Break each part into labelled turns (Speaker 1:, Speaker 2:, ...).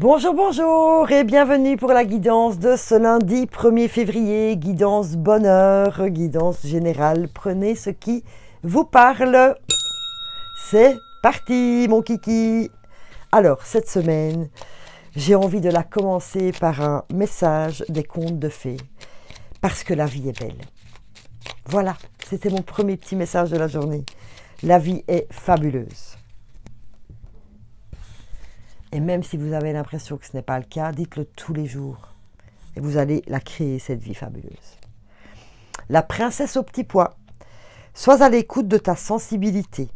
Speaker 1: Bonjour, bonjour et bienvenue pour la guidance de ce lundi 1er février, guidance bonheur, guidance générale. Prenez ce qui vous parle. C'est parti mon kiki. Alors, cette semaine, j'ai envie de la commencer par un message des contes de fées. Parce que la vie est belle. Voilà, c'était mon premier petit message de la journée. La vie est fabuleuse. Et même si vous avez l'impression que ce n'est pas le cas, dites-le tous les jours. Et vous allez la créer, cette vie fabuleuse. La princesse au petit pois. Sois à l'écoute de ta sensibilité.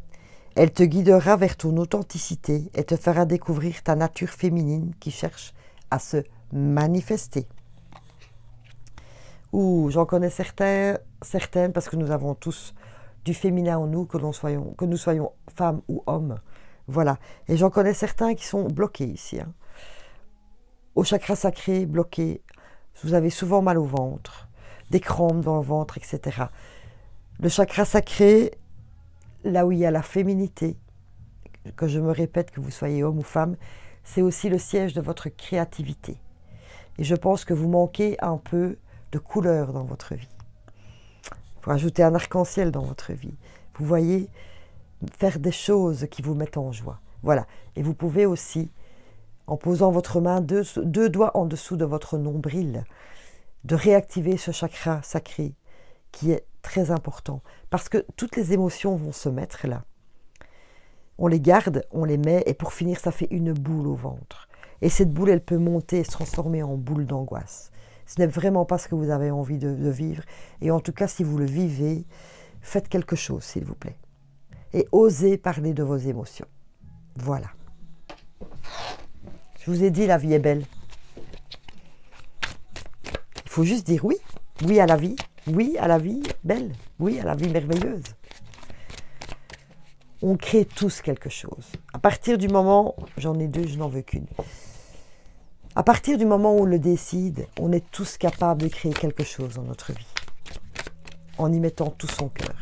Speaker 1: Elle te guidera vers ton authenticité et te fera découvrir ta nature féminine qui cherche à se manifester. Ouh, j'en connais certaines parce que nous avons tous du féminin en nous, que nous soyons femmes ou hommes. Voilà, et j'en connais certains qui sont bloqués ici. Au chakra sacré, bloqué, vous avez souvent mal au ventre, des crampes dans le ventre, etc. Le chakra sacré, là où il y a la féminité, que je me répète que vous soyez homme ou femme, c'est aussi le siège de votre créativité. Et je pense que vous manquez un peu de couleur dans votre vie. Il faut ajouter un arc-en-ciel dans votre vie. Vous voyez, faire des choses qui vous mettent en joie. Voilà. Et vous pouvez aussi, en posant votre main, deux doigts en dessous de votre nombril, de réactiver ce chakra sacré qui est très important. Parce que toutes les émotions vont se mettre là. On les garde, on les met, et pour finir, ça fait une boule au ventre. Et cette boule, elle peut monter et se transformer en boule d'angoisse. Ce n'est vraiment pas ce que vous avez envie de vivre. Et en tout cas, si vous le vivez, faites quelque chose, s'il vous plaît. Et osez parler de vos émotions. Voilà. Je vous ai dit, la vie est belle. Il faut juste dire oui. Oui à la vie. Oui à la vie belle. Oui à la vie merveilleuse. On crée tous quelque chose. À partir du moment, j'en ai deux, je n'en veux qu'une. À partir du moment où on le décide, on est tous capables de créer quelque chose dans notre vie. En y mettant tout son cœur.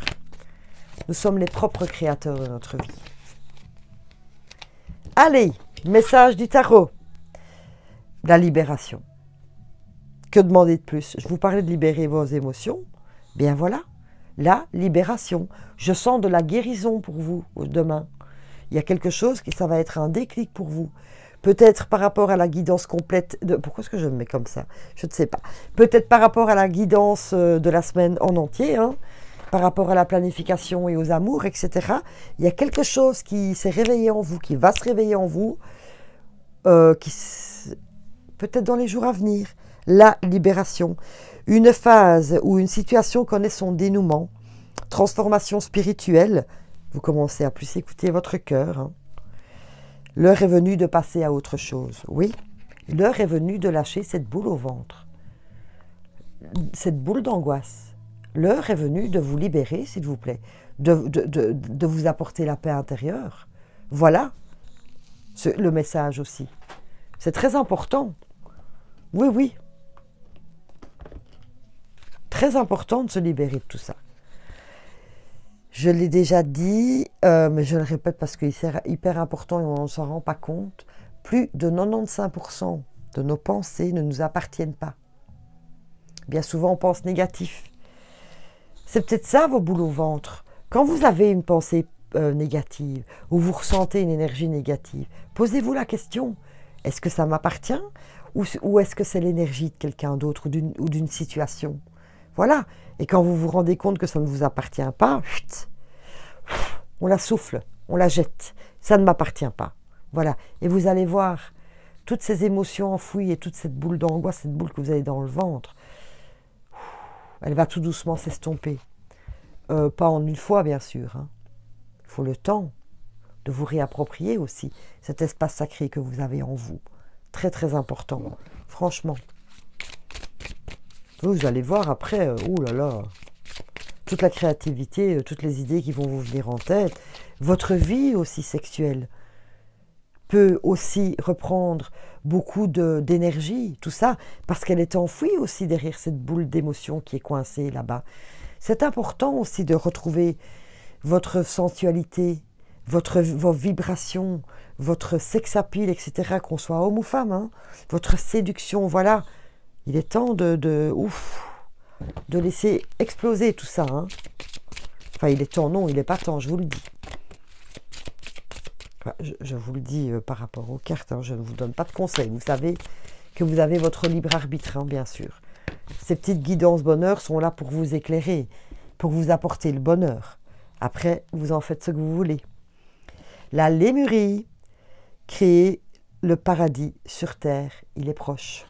Speaker 1: Nous sommes les propres créateurs de notre vie. Allez, message du tarot. La libération. Que demander de plus? Je vous parlais de libérer vos émotions. Bien voilà, la libération. Je sens de la guérison pour vous demain. Il y a quelque chose ça va être un déclic pour vous. Peut-être par rapport à la guidance complète de... Pourquoi est-ce que je me mets comme ça? Je ne sais pas. Peut-être par rapport à la guidance de la semaine en entier, par rapport à la planification et aux amours, etc. Il y a quelque chose qui s'est réveillé en vous, qui va se réveiller en vous, peut-être dans les jours à venir. La libération. Une phase où une situation connaît son dénouement. Transformation spirituelle. Vous commencez à plus écouter votre cœur. L'heure est venue de passer à autre chose. Oui, l'heure est venue de lâcher cette boule au ventre. Cette boule d'angoisse. L'heure est venue de vous libérer, s'il vous plaît, de vous apporter la paix intérieure. Voilà le message aussi. C'est très important. Oui, oui. Très important de se libérer de tout ça. Je l'ai déjà dit, mais je le répète parce que c'est hyper important et on ne s'en rend pas compte. Plus de 95% de nos pensées ne nous appartiennent pas. Bien souvent, on pense négatif. C'est peut-être ça vos boules au ventre. Quand vous avez une pensée négative ou vous ressentez une énergie négative, posez-vous la question, est-ce que ça m'appartient ou est-ce que c'est l'énergie de quelqu'un d'autre ou d'une situation? Voilà. Et quand vous vous rendez compte que ça ne vous appartient pas, on la souffle, on la jette. Ça ne m'appartient pas. Voilà. Et vous allez voir toutes ces émotions enfouies et toute cette boule d'angoisse, cette boule que vous avez dans le ventre. Elle va tout doucement s'estomper. Pas en une fois, bien sûr. Il faut le temps de vous réapproprier aussi cet espace sacré que vous avez en vous. Très, très important. Franchement. Vous allez voir après, oh là là, toute la créativité, toutes les idées qui vont vous venir en tête. Votre vie aussi sexuelle peut aussi reprendre beaucoup d'énergie, tout ça, parce qu'elle est enfouie aussi derrière cette boule d'émotion qui est coincée là-bas. C'est important aussi de retrouver votre sensualité, vos vibrations, votre sex appeal, etc., qu'on soit homme ou femme, hein, votre séduction, voilà. Il est temps de laisser exploser tout ça. Hein. Enfin, il est temps, non, il n'est pas temps, je vous le dis. Enfin, je vous le dis par rapport aux cartes, hein, je ne vous donne pas de conseils. Vous savez que vous avez votre libre arbitre, hein, bien sûr. Ces petites guidances bonheur sont là pour vous éclairer, pour vous apporter le bonheur. Après, vous en faites ce que vous voulez. La Lémurie, créer le paradis sur terre, il est proche.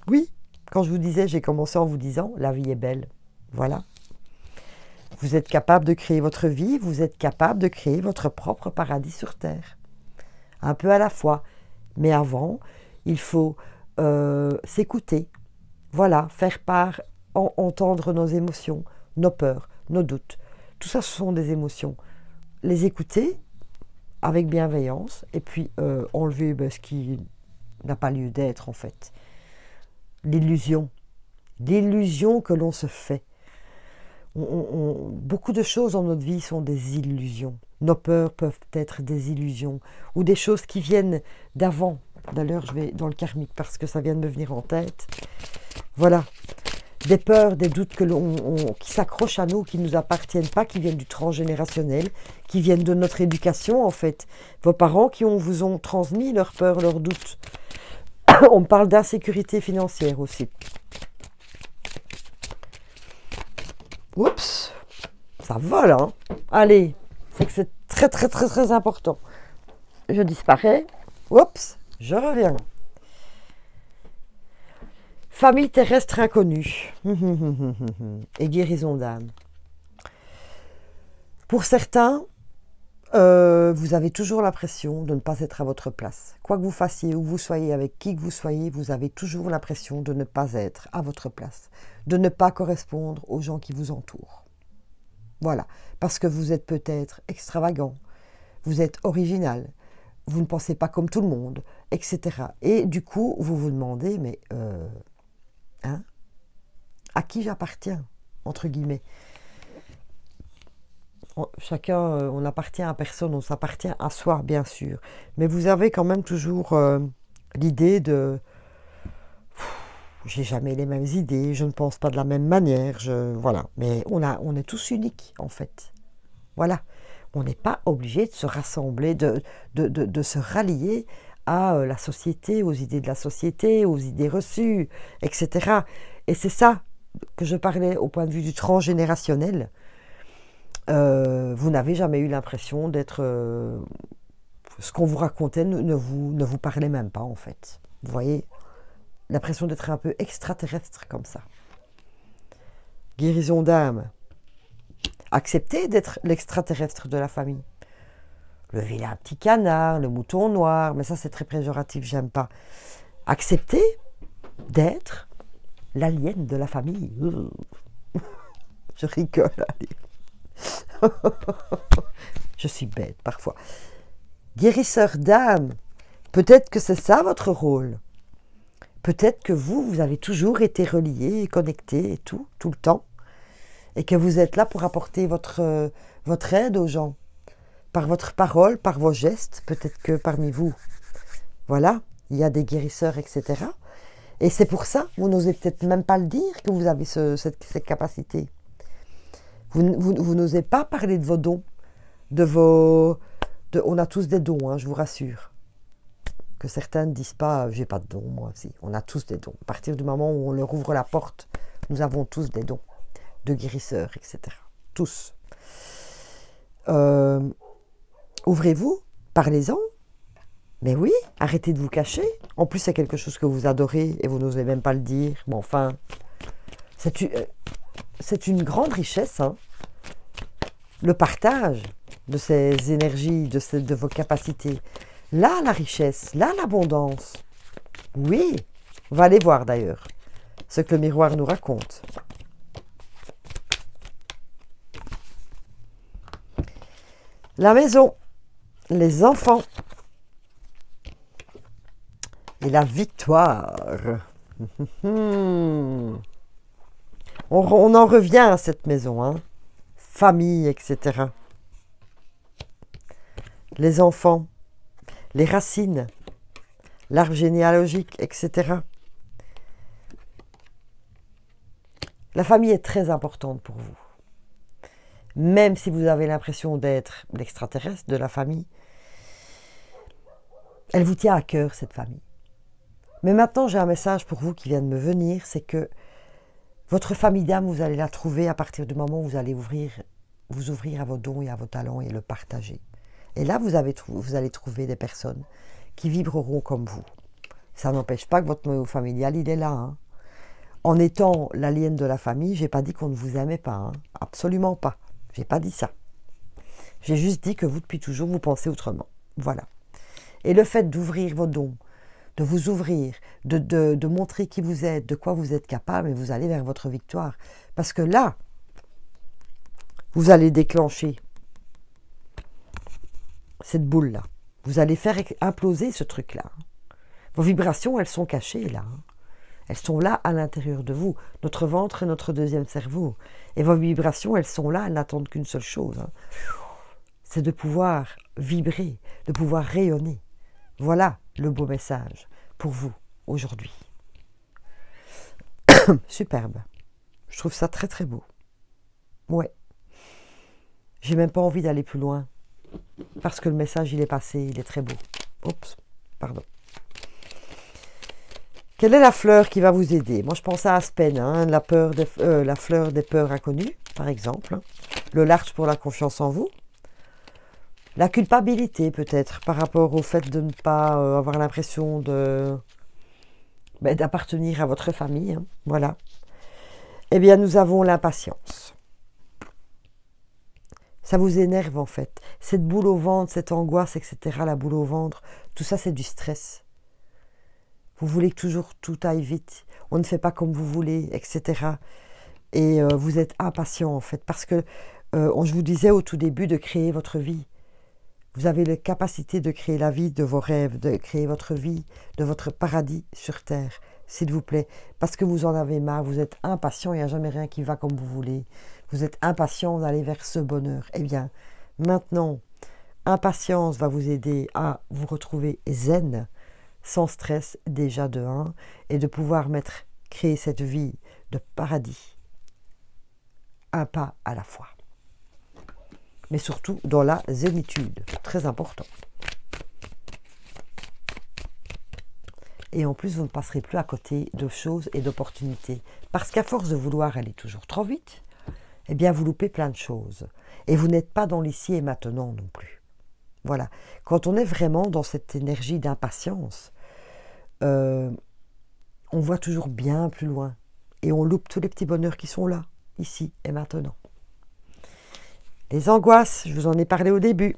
Speaker 1: Oui, quand je vous disais, j'ai commencé en vous disant, la vie est belle. Voilà. Vous êtes capable de créer votre vie, vous êtes capable de créer votre propre paradis sur terre. Un peu à la fois. Mais avant, il faut s'écouter. Voilà, faire part, entendre nos émotions, nos peurs, nos doutes. Tout ça, ce sont des émotions. Les écouter avec bienveillance et puis enlever ce qui n'a pas lieu d'être en fait. L'illusion que l'on se fait. Beaucoup de choses dans notre vie sont des illusions. Nos peurs peuvent être des illusions ou des choses qui viennent d'avant. D'ailleurs, je vais dans le karmique parce que ça vient de me venir en tête. Voilà. Des peurs, des doutes qui s'accrochent à nous, qui ne nous appartiennent pas, qui viennent du transgénérationnel, qui viennent de notre éducation en fait. Vos parents qui vous ont transmis leurs peurs, leurs doutes. On parle d'insécurité financière aussi. Oups, ça vole, hein. Allez, c'est que c'est très, très, très, très important. Je disparais. Oups, je reviens. Famille terrestre inconnue. Et guérison d'âme. Pour certains, vous avez toujours l'impression de ne pas être à votre place. Quoi que vous fassiez, où vous soyez, avec qui que vous soyez, vous avez toujours l'impression de ne pas être à votre place, de ne pas correspondre aux gens qui vous entourent. Voilà, parce que vous êtes peut-être extravagant, vous êtes original, vous ne pensez pas comme tout le monde, etc. Et du coup, vous vous demandez, mais à qui j'appartiens, entre guillemets. Chacun, on appartient à personne, on s'appartient à soi, bien sûr. Mais vous avez quand même toujours l'idée de... J'ai jamais les mêmes idées, je ne pense pas de la même manière, voilà. Mais on est tous uniques, en fait. Voilà. On n'est pas obligé de se rassembler, de se rallier à la société, aux idées de la société, aux idées reçues, etc. Et c'est ça que je parlais au point de vue du transgénérationnel. Vous n'avez jamais eu l'impression d'être... ce qu'on vous racontait ne vous parlait même pas, en fait. Vous voyez, l'impression d'être un peu extraterrestre comme ça. Guérison d'âme. Acceptez d'être l'extraterrestre de la famille. Le vilain petit canard, le mouton noir, mais ça c'est très péjoratif, j'aime pas. Acceptez d'être l'alien de la famille. Je rigole, allez. Je suis bête parfois. Guérisseur d'âme, peut-être que c'est ça votre rôle. Peut-être que vous avez toujours été relié et connecté et tout le temps. Et que vous êtes là pour apporter votre aide aux gens. Par votre parole, par vos gestes, peut-être que parmi vous, voilà, il y a des guérisseurs, etc. Et c'est pour ça, vous n'osez peut-être même pas le dire que vous avez cette capacité. Vous n'osez pas parler de vos dons, on a tous des dons, hein, je vous rassure. Que certains ne disent pas, j'ai pas de dons, moi aussi. On a tous des dons. À partir du moment où on leur ouvre la porte, nous avons tous des dons de guérisseurs, etc. Tous. Ouvrez-vous, parlez-en. Mais oui, arrêtez de vous cacher. En plus, c'est quelque chose que vous adorez et vous n'osez même pas le dire. Mais enfin, c'est une grande richesse, hein. Le partage de ces énergies, de vos capacités. Là, la richesse, là, l'abondance. Oui, on va aller voir d'ailleurs ce que le miroir nous raconte. La maison, les enfants et la victoire. On en revient à cette maison, hein. Famille, etc. les enfants, les racines, l'arbre généalogique, etc. La famille est très importante pour vous. Même si vous avez l'impression d'être l'extraterrestre de la famille, elle vous tient à cœur, cette famille. Mais maintenant, j'ai un message pour vous qui vient de me venir, c'est que votre famille d'âme, vous allez la trouver à partir du moment où vous allez vous ouvrir à vos dons et à vos talents et le partager. Et là, vous allez trouver des personnes qui vibreront comme vous. Ça n'empêche pas que votre noyau familial, il est là. Hein. En étant l'alien de la famille, j'ai pas dit qu'on ne vous aimait pas. Hein. Absolument pas. J'ai pas dit ça. J'ai juste dit que vous, depuis toujours, vous pensez autrement. Voilà. Et le fait d'ouvrir vos dons, de vous ouvrir, de montrer qui vous êtes, de quoi vous êtes capable, et vous allez vers votre victoire. Parce que là, vous allez déclencher cette boule-là. Vous allez faire imploser ce truc-là. Vos vibrations, elles sont cachées là. Elles sont là à l'intérieur de vous. Notre ventre est notre deuxième cerveau. Et vos vibrations, elles sont là, elles n'attendent qu'une seule chose. Hein. C'est de pouvoir vibrer, de pouvoir rayonner. Voilà le beau message pour vous aujourd'hui. Superbe. Je trouve ça très très beau. Ouais. J'ai même pas envie d'aller plus loin. Parce que le message, il est passé, il est très beau. Oups, pardon. Quelle est la fleur qui va vous aider? Moi, je pense à Aspen, hein, la fleur des peurs inconnues, par exemple. Le large pour la confiance en vous. La culpabilité, peut-être, par rapport au fait de ne pas avoir l'impression d'appartenir à votre famille. Hein, voilà. Eh bien, nous avons l'impatience. Ça vous énerve, en fait. Cette boule au ventre, cette angoisse, etc., la boule au ventre, tout ça, c'est du stress. Vous voulez que toujours tout aille vite. On ne fait pas comme vous voulez, etc. Et vous êtes impatient, en fait. Parce que, je vous disais au tout début de créer votre vie. Vous avez la capacité de créer la vie de vos rêves, de créer votre vie, de votre paradis sur Terre, s'il vous plaît. Parce que vous en avez marre, vous êtes impatient, il n'y a jamais rien qui va comme vous voulez. Vous êtes impatient d'aller vers ce bonheur. Eh bien, maintenant, impatience va vous aider à vous retrouver zen, sans stress déjà de 1, et de pouvoir créer cette vie de paradis, un pas à la fois. Mais surtout dans la zénitude, très important. Et en plus, vous ne passerez plus à côté de choses et d'opportunités. Parce qu'à force de vouloir aller toujours trop vite, eh bien, vous loupez plein de choses. Et vous n'êtes pas dans l'ici et maintenant non plus. Voilà. Quand on est vraiment dans cette énergie d'impatience, on voit toujours bien plus loin. Et on loupe tous les petits bonheurs qui sont là, ici et maintenant. Les angoisses, je vous en ai parlé au début.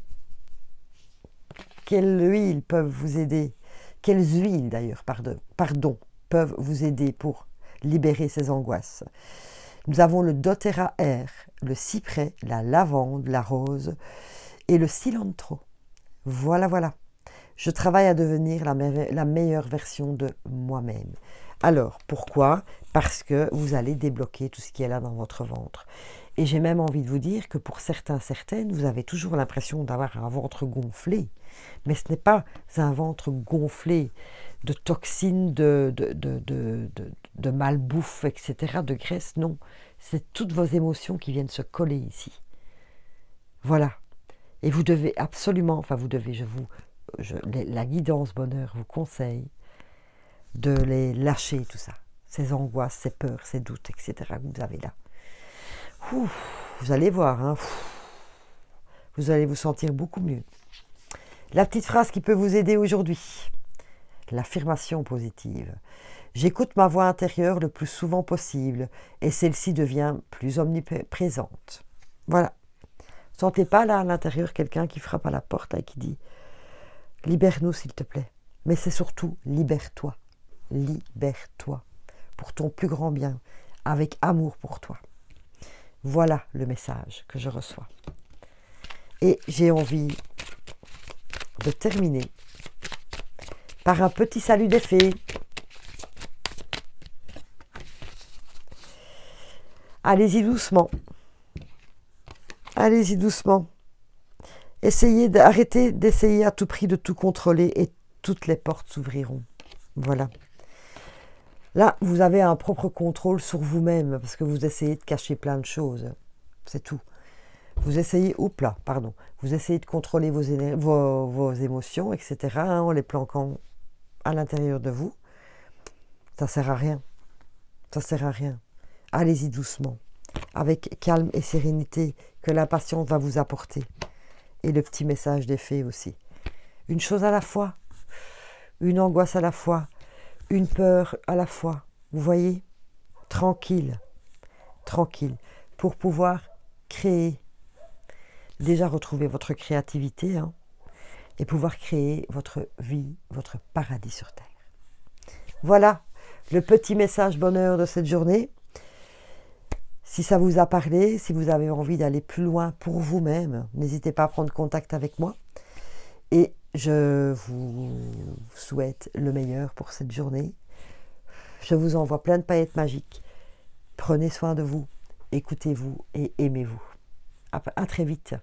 Speaker 1: Quelles huiles peuvent vous aider? Quelles huiles d'ailleurs, pardon, peuvent vous aider pour libérer ces angoisses? Nous avons le doTERRA air, le cyprès, la lavande, la rose et le cilantro. Voilà, voilà. Je travaille à devenir la meilleure version de moi-même. Alors, pourquoi? Parce que vous allez débloquer tout ce qui est là dans votre ventre. Et j'ai même envie de vous dire que pour certaines, vous avez toujours l'impression d'avoir un ventre gonflé. Mais ce n'est pas un ventre gonflé de toxines, de malbouffe, etc., de graisse. Non, c'est toutes vos émotions qui viennent se coller ici. Voilà. Et vous devez absolument, enfin vous devez, la guidance bonheur vous conseille de les lâcher tout ça. Ces angoisses, ces peurs, ces doutes, etc. que vous avez là. Vous allez voir, hein, vous allez vous sentir beaucoup mieux. La petite phrase qui peut vous aider aujourd'hui, l'affirmation positive. J'écoute ma voix intérieure le plus souvent possible et celle-ci devient plus omniprésente. Voilà. Sentez pas là à l'intérieur quelqu'un qui frappe à la porte et qui dit « Libère-nous s'il te plaît ». Mais c'est surtout « Libère-toi ». Libère-toi pour ton plus grand bien, avec amour pour toi. Voilà le message que je reçois. Et j'ai envie de terminer par un petit salut des fées. Allez-y doucement. Allez-y doucement. Arrêtez d'essayer à tout prix de tout contrôler et toutes les portes s'ouvriront. Voilà. Là, vous avez un propre contrôle sur vous-même parce que vous essayez de cacher plein de choses. C'est tout. Vous essayez, vous essayez de contrôler vos émotions, etc., hein, en les planquant à l'intérieur de vous. Ça ne sert à rien. Ça ne sert à rien. Allez-y doucement, avec calme et sérénité que l'impatience va vous apporter. Et le petit message des fées aussi. Une chose à la fois, une angoisse à la fois, une peur à la fois. Vous voyez? Tranquille, tranquille, pour pouvoir créer. Déjà retrouver votre créativité, hein, et pouvoir créer votre vie, votre paradis sur Terre. Voilà le petit message bonheur de cette journée. Si ça vous a parlé, si vous avez envie d'aller plus loin pour vous-même, n'hésitez pas à prendre contact avec moi. Et je vous souhaite le meilleur pour cette journée. Je vous envoie plein de paillettes magiques. Prenez soin de vous, écoutez-vous et aimez-vous. À très vite.